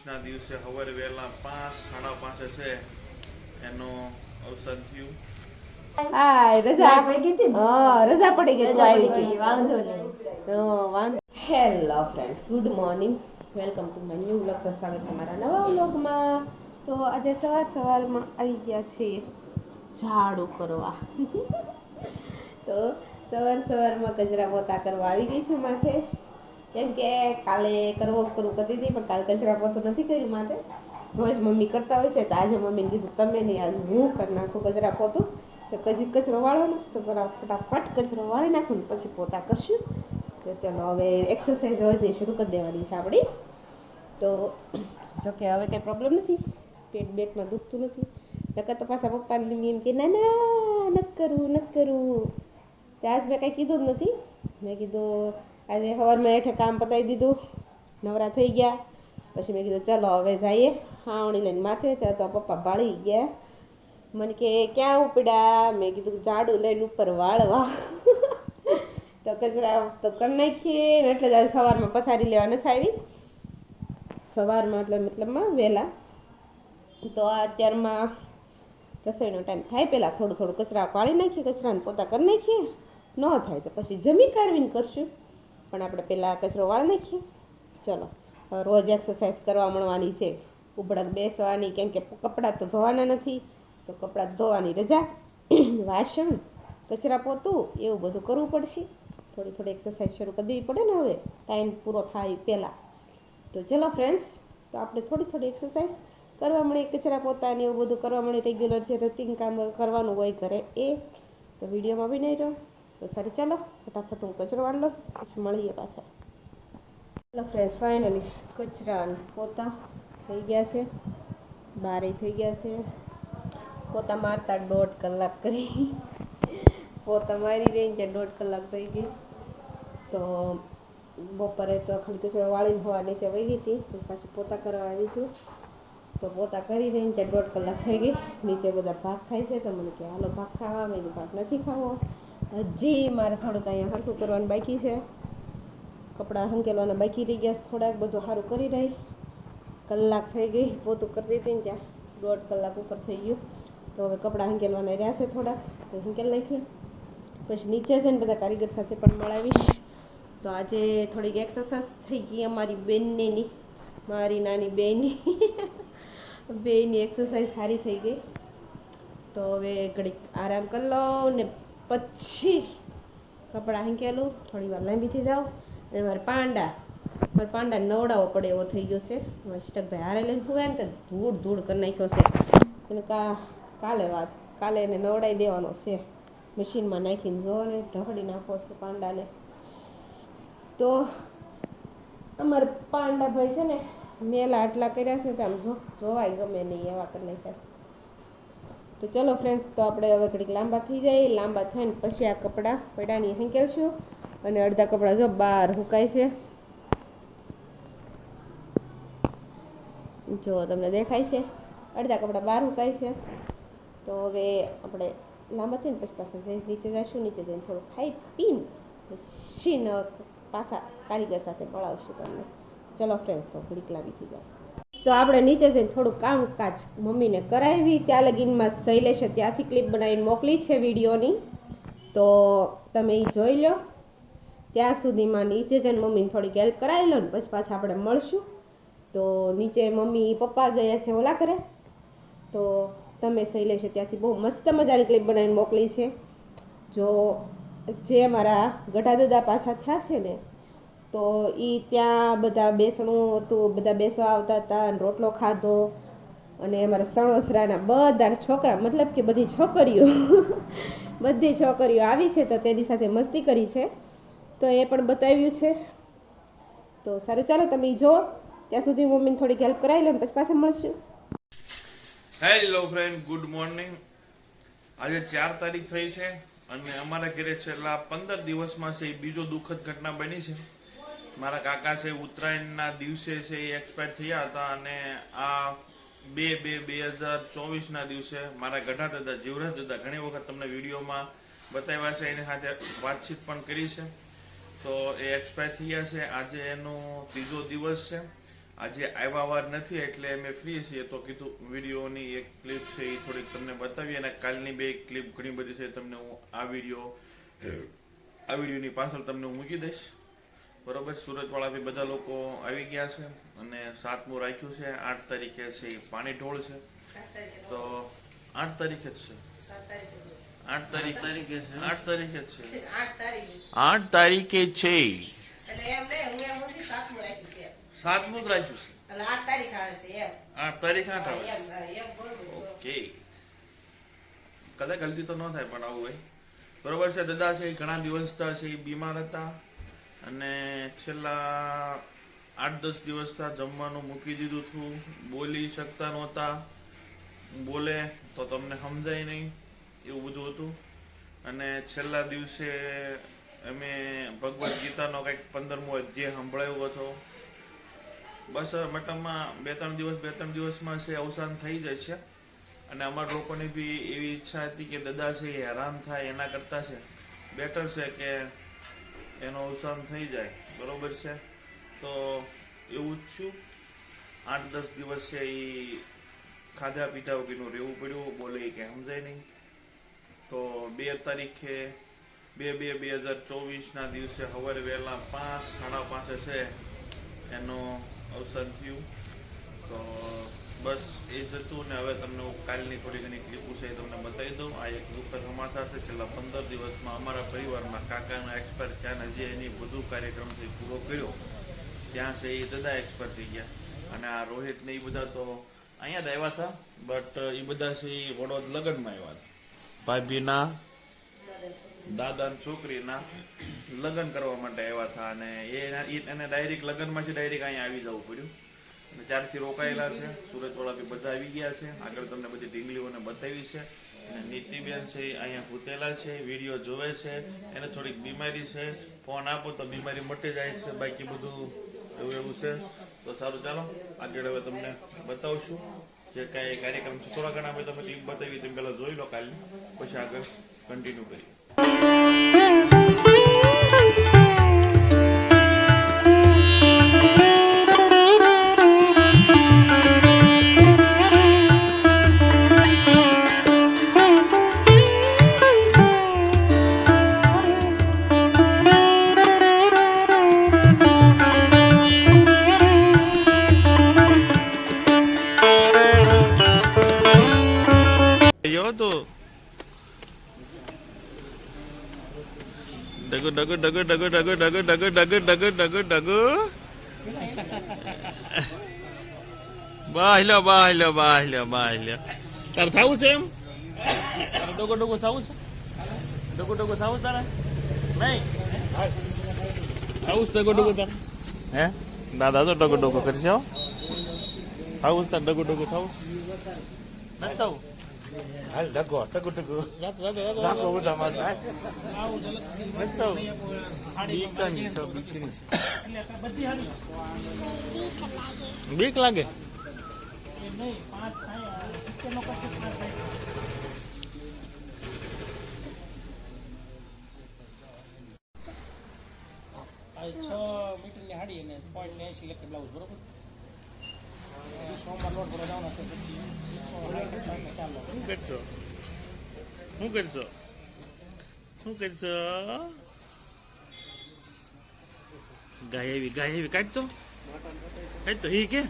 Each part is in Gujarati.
ના દિવસે સવારે વહેલા 5:30 છે એનો અવસાન થયું. હા રજા પડી ગઈ. હા રજા પડી ગઈ તો આવી ગઈ. વાંધો નહીં. Hello friends, good morning, welcome to my new vlog. સ્વાગત છે મારા નવા વ્લોગમાં. તો આજે સવારમાં આવી ગયા છીએ ઝાડુ કરવા. તો સવારમાં કચરા પોતા કરવા આવી ગઈ છું માથે, કેમ કે કાલે કરવું કરતી હતી પણ કાલે કચરા પોતું નથી કર્યું માથે. રોજ મમ્મી કરતા હોય છે તો આજે મમ્મીને કીધું તમે નહીં, આજે હું કરી નાખું કચરા પોતું. તો કચરો વાળવાનો છે તો ફટાફટ કચરો વાળી નાખું ને પછી પોતા કરશું. તો ચલો હવે એક્સરસાઇઝ રોજની શરૂ કરી દેવાની છે આપણી. તો જોકે હવે કંઈ પ્રોબ્લેમ નથી, પેટમાં દુખતું નથી. નકર તો પાછા પપ્પાને એમ કે ના ના નથી કરવું. આજ મેં કાંઈ કીધું જ નથી. મેં કીધું આજે સવારમાં હેઠે કામ પતાવી દીધું, નવરા થઈ ગયા. પછી મેં કીધું ચલો હવે જઈએ હાવણી લઈને માથે. ત્યાં તો પપ્પા ભાળી ગયા. મને કે ક્યાં ઉપડ્યા? મેં કીધું ઝાડુ લઈને ઉપર વાળવા. તો કચરા તો કરી નાખીએ એટલે જ સવારમાં પથારી લેવા નથી આવી. સવારમાં એટલે મતલબમાં વહેલા. તો અત્યારમાં રસોઈનો ટાઈમ થાય પહેલાં થોડું કચરા વાળી નાખીએ, કચરાને પોતા કરી નાખીએ. ન થાય તો પછી જમી કાઢવીને કરશું, પણ આપણે પહેલાં કચરો વાળી નાખીએ. ચલો રોજ એક્સરસાઇઝ કરવા મળવાની છે, ઉભડક બેસવાની, કેમ કે કપડાં તો ધોવાના નથી. તો કપડાં ધોવાની રજા, વાસણ, કચરા પોતું એવું બધું કરવું પડશે. થોડી એક્સરસાઇઝ શરૂ કરી દેવી પડે ને હવે ટાઈમ પૂરો થાય પહેલાં. તો ચલો ફ્રેન્ડ્સ, તો આપણે થોડી એક્સરસાઇઝ કરવા મળે, કચરા પોતાને એવું બધું કરવા મળે. રેગ્યુલર જે રૂટીન કામ કરવાનું હોય ઘરે એ. તો વિડીયોમાં બી નહીં રહો તો સારી. ચાલો ફટાફટ હું કચરો વાળી લઉં પછી મળીએ પાછા. ચાલો ફ્રેન્ડ્સ, ફાઇનલી કચરા પોતા થઈ ગયા છે, બારે થઈ ગયા છે. પોતા મારતા 1.5 કલાક કરી. પોતા મારી રહીને ત્યાં 1.5 કલાક થઈ ગઈ. તો બપોરે તો ખાલી કચરો વાળીને હવા નીચે વહી ગઈ હતી, પાછી પોતા કરવા આવી છું. તો પોતા કરી રહીને ત્યાં 1.5 કલાક થઈ ગઈ. નીચે બધા ભાગ ખાય છે તો મને કે હાલો ભાગ ખાવા. મેં ભાગ નથી ખાવો, હજી મારે થોડુંક અહીંયા હરખું કરવાનું બાકી છે. કપડાં હંકેલવાના બાકી રહી ગયા થોડાક, બધું સારું કરી રહી. કલાક થઈ ગઈ પોતું કરતી હતી ને ત્યાં 1.5 કલાક ઉપર થઈ ગયું. તો હવે કપડાં હંકેલવાના રહ્યા છે થોડાક, તો હંકેલ નાખીએ. પછી નીચે છે ને બધા કારીગર સાથે પણ મળાવીશ. તો આજે થોડીક એક્સરસાઇઝ થઈ ગઈ અમારી બેનની, મારી નાની બેની એક્સરસાઇઝ સારી થઈ ગઈ. તો હવે ઘડીક આરામ કરી લઉં ને પછી કપડાં હંકેલું, થોડી વાર લાંબી થઈ જાઉં. અને મારા પાંડા નવડાવવો પડે એવો થઈ ગયો છે. શિટકભાઈ હારે લઈને ફૂવે ને તો ધૂળ કરી નાખ્યો છે. એને કાલે એને નવડાવી દેવાનો છે, મશીનમાં નાખીને જો ને ઢહડી નાખો છે પાંડાને. તો અમારા પાંડા ભાઈ છે ને મેલા આટલા કર્યા છે તો આમ જોવાય ગમે નહીં એવા કરી નાખ્યા. તો ચલો ફ્રેન્ડ્સ, તો આપણે હવે ઘડીક લાંબા થઈ જાય. લાંબા થઈને પછી આ કપડાં પડાની હંકેલશું. અને અડધા કપડાં જો બહાર સુકાય છે, જો તમને દેખાય છે. અડધા કપડાં બહાર સુકાય છે. તો હવે આપણે લાંબા થઈને પછી પાછા નીચે જઈશું. નીચે જઈને થોડું ખાઈ પીને પછી પાછા કારીગર સાથે મળાવશું તમને. ચલો ફ્રેન્ડ્સ, તો ઘડીક લાંબી થઈ જાય. તો આપણે નીચે જઈને થોડું કામકાજ મમ્મીને કરાવી. ત્યાં લગીનમાં શૈલેષે ત્યાંથી ક્લિપ બનાવીને મોકલી છે વિડીયોની, તો તમે એ જોઈ લો. ત્યાં સુધીમાં નીચે જઈને મમ્મીને થોડીક હેલ્પ કરાવી લો ને પછી પાછા આપણે મળશું. તો નીચે મમ્મી પપ્પા ગયા છે ઓલા કરે. તો તમે શૈલેષે ત્યાંથી બહુ મસ્ત મજાની ક્લિપ બનાવીને મોકલી છે. જો જે મારા ગઢા દાદા પાછા થયા છે ને, તો એ ત્યાં બધા બેસણું હતું, બધા બેસવા આવતા હતા અને રોટલો ખાધો. અને અમારા સણોસરાના બધા છોકરા, મતલબ કે બધી છોકરીઓ આવી છે તો તેની સાથે મસ્તી કરી છે. તો એ પણ બતાવ્યું છે. તો સારું, ચાલો તમે જો. ત્યાં સુધી મમ્મીને થોડીક હેલ્પ કરાવી લો ને પછી પાછા મળશું. Hello friend, good morning. આજે 4 તારીખ થઈ છે અને અમારા ઘરે છેલ્લા 15 દિવસમાં છે બીજો દુઃખદ ઘટના બની છે. મારા કાકા છે ઉત્તરાયણના દિવસે છે એ એક્સપાયર થયા હતા. અને આ 2/2/2024ના દિવસે મારા ગઢા દાદા જીવરાજ દાદા, ઘણી વખત તમને વિડીયોમાં બતાવ્યા છે, એની સાથે વાતચીત પણ કરી છે. તો એ એક્સપાયર થયા છે. આજે એનો 3જો દિવસ છે આજે આવ્યા વાર નથી એટલે અમે ફ્રી છીએ તો કીધું વિડીયોની એક ક્લિપ છે એ થોડીક તમને બતાવી અને કાલની બે ક્લિપ ઘણી બધી છે તમને હું આ વિડીયોની પાછળ તમને હું મૂકી દઈશ. બરોબર. સુરતવાળા બી બધા લોકો આવી ગયા છે અને 7મું રાખ્યું છે. 8 તારીખે છે એ પાણી ઢોળ છે તો 8 તારીખે જ છે. 8 તારીખે જ છે. 8 તારીખે છે. 7મું જ રાખ્યું છે. 8 તારીખ 8 ઓકે. કદાચ ગલતી તો ન થાય પણ આવું હોય. બરોબર છે. દાદા છે ઘણા દિવસ છે એ બીમાર હતા અને છેલ્લા 8-10 દિવસ જમવાનું મૂકી દીધું હતું. બોલી શકતા નહોતા. બોલે તો તમને સમજાય નહીં એવું બધું હતું. અને છેલ્લા દિવસે અમે ભગવદ્ ગીતાનો કંઈક 15મો અધ્યાય સંભળાયો હતો. બસ મતલબમાં 2-3 દિવસમાં છે અવસાન થઈ જાય છે. અને અમારા લોકોની બી એવી ઈચ્છા હતી કે દાદા છે એ હેરાન થાય એના કરતા છે બેટર છે કે એનો અવસાન થઈ જાય. બરોબર છે. તો એવું જ છું. 8-10 દિવસ છે એ ખાધા પીધા વગરનું રહેવું પડ્યું. બોલે કે સમજાય નહીં. તો 2 તારીખે 2/2/2024 દિવસે સવારે વહેલા 5-5:30 છે એનો અવસાન થયું. તો બસ એ જ હતું ને હવે તમને હું કાલની થોડી ઘણી ક્લિપો છે એ તમને બતાવી દઉં. આ એક દુઃખદ સમાચાર છે. છેલ્લા 15 દિવસમાં અમારા પરિવારમાં કાકાના એક્સપાયર થયા જે એની વધુ કાર્યક્રમથી પૂરો કર્યો ત્યાં છે એ દાદા એક્સપાયર થઈ ગયા. અને આ રોહિત ને એ બધા તો અહીંયા જ આવ્યા હતા બટ એ બધા છે એ વડોદ લગ્નમાં આવ્યા હતા. ભાભીના દાદાની છોકરીના લગ્ન કરવા માટે આવ્યા હતા અને એને ડાયરેક્ટ લગ્નમાંથી ડાયરેક્ટ અહીંયા આવી જવું પડ્યું. અને ત્યારથી રોકાયેલા છે. સુરતવાળા બી બધા આવી ગયા છે. આગળ તમને બધી ઢીંગલીઓને બતાવી છે. અને નીતિબેન છે અહીંયા ભૂતેલા છે. વિડીયો જોવે છે. એને થોડીક બીમારી છે. ફોન આપો તો બીમારી મટી જાય છે. બાકી બધું એવું છે. તો સારું ચાલો આગળ હવે તમને બતાવશું જે કાંઈ કાર્યક્રમ છે. થોડા ઘણા અમે તમે ટીમ બતાવી તેમ પહેલાં જોઈ લો કાલની પછી આગળ કન્ટિન્યુ કરીએ. ડગુ ડગુ ડગુ ડગુ ડગુ ડગુ ડગુ ડગુ ડગુ ડગુ ડગુ બાહલ્યો બાહલ્યો બાહલ્યો બાહલ્યો. તારે થવું છે એમ? ડગો ડગો થવું છે? ડગો ડગો થવું તારે નહીં થવું છે? ડગો ડગો તારે હે દાદા તો ડગો ડગો કરી છે. થવું તારે ડગો ડગો થવું નથી થવું? હાલ ડગો ટગુ ટગુ રાખો બધા માસા બીક લાગે. મીટરની હાડી અને 0.80 લખે બ્લાઉઝ બરોબર. સોમવાર લોટ ભરો જવાનો છે. શું કરશો? શું કરશો? શું કરશો? ગાય એવી કાઢતો કાઢતો હી કે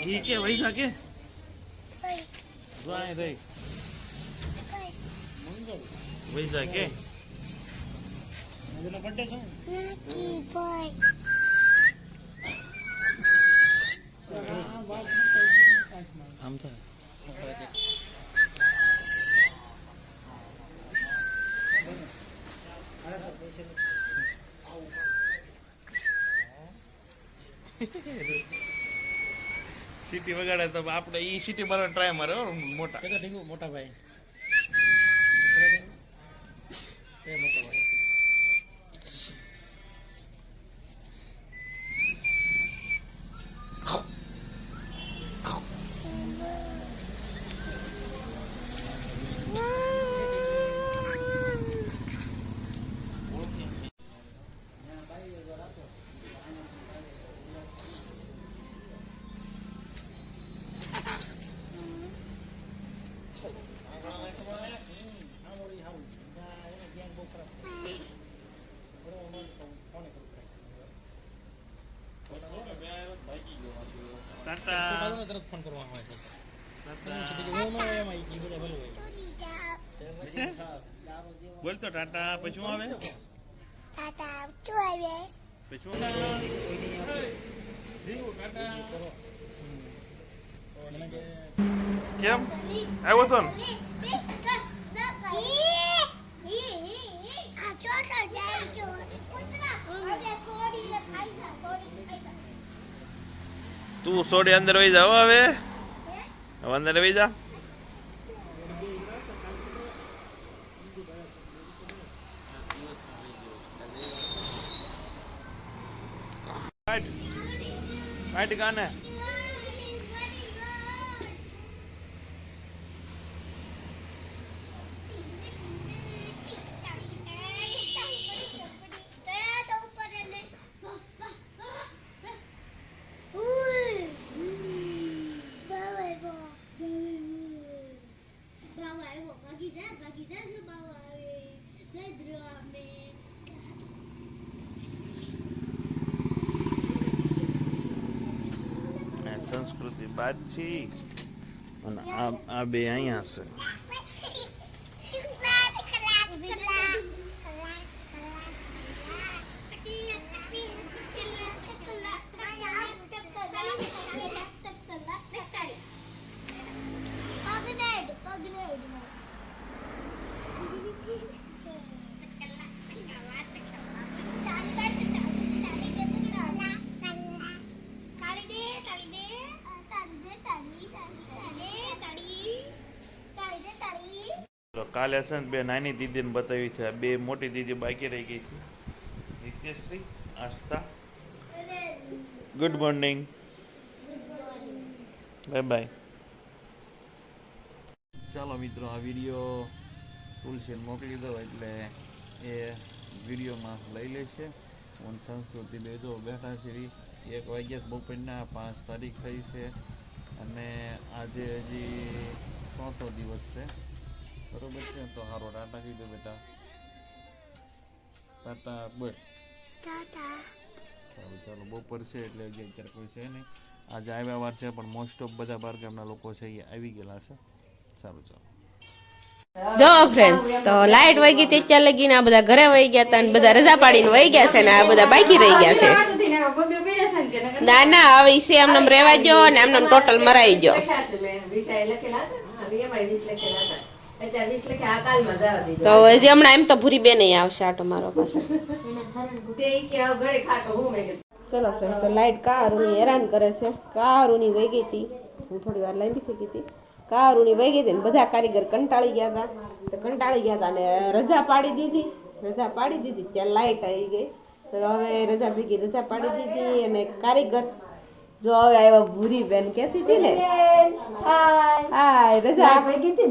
હી કે વૈસા કે રહી વૈસા કે બર્થડે છે આમ થાય. સીટી વગાડે તો આપણે ઈ સીટી મારવા ટ્રાય મારે મોટા મોટા ભાઈ કરવામાં આવે છે એમાં ઈ બધા ભલે હોય બોલ તો ટાટા પછી શું આવે પછી શું આવે? કેમ આવ્યો તો ને તું સોડી અંદર વહી જાવ હવે અંદર વહી જા કાટ ગાને સંસ્કૃતિ બાદ છી અને આ બે અહીંયા છે તો કાલે છે ને બે નાની દીદીને બતાવી છે બે મોટી દીદી બાકી રહી ગઈ છે નિત્યશ્રી આસ્થા ગુડ મોર્નિંગ બાય બાય ચાલો મિત્રો આ વિડીયો તુલસીને મોકલી દો એટલે એ વિડીયોમાં લઈ લેશે હું સંસ્કૃતિ બે જો બેઠા છે 1 વાગ્યા બપોરના 5 તારીખ થઈ છે અને આજે હજી 4થો દિવસ છે બરોબર છે તો હારો ટાટા કીધો બેટા ટાટા બોલ સારું ચાલો બપોર છે એટલે હજી અત્યારે કોઈ છે નહીં આજે આવ્યા વાર છે પણ મોસ્ટ ઓફ બધા બાર ગામના લોકો છે એ આવી ગયેલા છે સારું ચાલો જો ફ્રેન્ડ્સ તો લાઈટ વહી ગઈ તે ત્યાં લગીને આ બધા ઘરે વહી ગયા હતા અને બધા રજા પાડીને વહી ગયા છે ને આ બધા બાકી રહી ગયા છે ના ના હવે ઈ એમ નામ રેવા ગયો અને એમ નામ ટોટલ મરાઈ ગયો તો હજી હમણાં એમ તો ભૂરી બેન આવશે આટો મારો પાસે ચલો ફ્રેન્ડ તો લાઈટ કારુની હેરાન કરે છે કારુની વહી ગઈ હતી હું થોડી વાર લાંબી થઈ ગઈ હતી કારુની વહી ગઈ હતી ને બધા કારીગર કંટાળી ગયા હતા ને રજા પાડી દીધી ત્યાં લાઈટ આવી ગઈ તો હવે રજા ભેગી રજા પાડી દીધી અને કારીગર જો હવે આવ્યા ભૂરી બેન કેતી હતી ને હાય રજા પડી ગઈ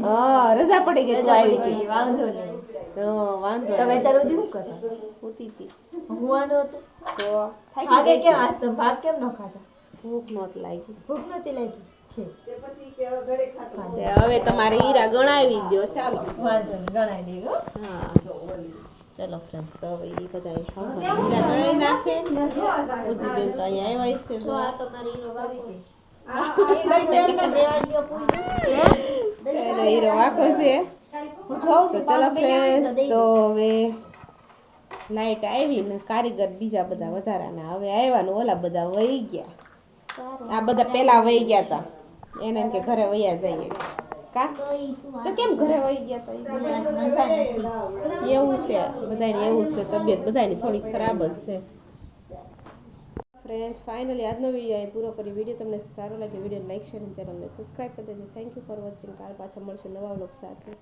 રજા પડી ગઈ તો આવી હતી વાંધો તમે તારું શું કરે ઉતી હતી હુવાનો હતો તો થાકી કેમ આજ તો ભાગ કેમ ન ખાતા ભૂખ નહોતી લાગી હવે તમારે હીરા ગણાવી દો ચાલો ગણાવી દો હા ચલો ફ્રેન્ડ તો હવે એ બધા હીરા ગણાવી નાખે પૂજી બેન તો અહીંયા આવ્યા છે તો આ તમારી હીરો વાવી છે હીરો વાકો છે તો ચલો ફ્રેન્ડ તો હવે લાઈટ આવી ને કારીગર બીજા બધા વધારાના હવે આવ્યા ને ઓલા બધા વહી ગયા આ બધા પેલા વહી ગયા હતા એને એમ કે ઘરે વયા જઈએ કા તો કેમ ઘરે વહી ગયા હતા એવું છે બધાને એવું છે તબિયત બધાની થોડી ખરાબ જ છે ફ્રેન્ડ્સ ફાઇનલી આજનો વિડીયો અહીં પૂરો કરી વિડીયો તમને સારો લાગે વિડીયો લાઈક શેર અને ચેનલને સબસ્ક્રાઈબ કરી દેજો થેન્ક યુ ફોર વોચિંગ કાલ પાછા મળશું નવા વ્લોગ સાથે